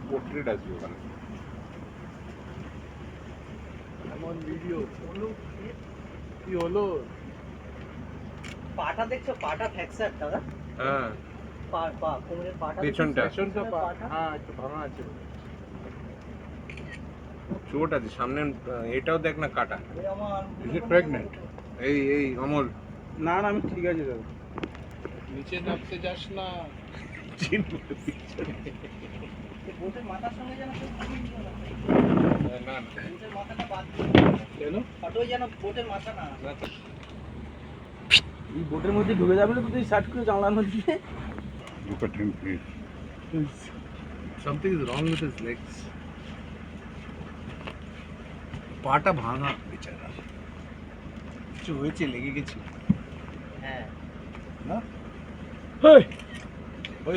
Portrait আসবে ওখানে। এমন ভিডিও কি হলো? পাটা দেখছো, পাটা ফ্র্যাকচার দাদা? হ্যাঁ পা কোমরের পাটা পেছনটা। পেছনটা হ্যাঁ একটু ভাঙা আছে। চোট আছে সামনে, এটাও দেখ না কাটা। Is it pregnant? এই অমল, না না আমি ঠিক আছে দাদা। নিচে নামতে যাস না। বোটের মাথার সঙ্গে যেন কেউ ঘুরিয়ে দিল না। না বোটের মাথাটা বাদ দিয়ে কেন? ফটোই যেন বোটের মাথা না। এই বোটের মধ্যে ঢুকে যাবে না তো তুই শার্ট করে জানলার মধ্যে। Look at him, please. Something is wrong with his legs. পাটা ভাঙা বেচারা। কিছু হয়েছে, লেগে গেছে হ্যাঁ না? হেই ওই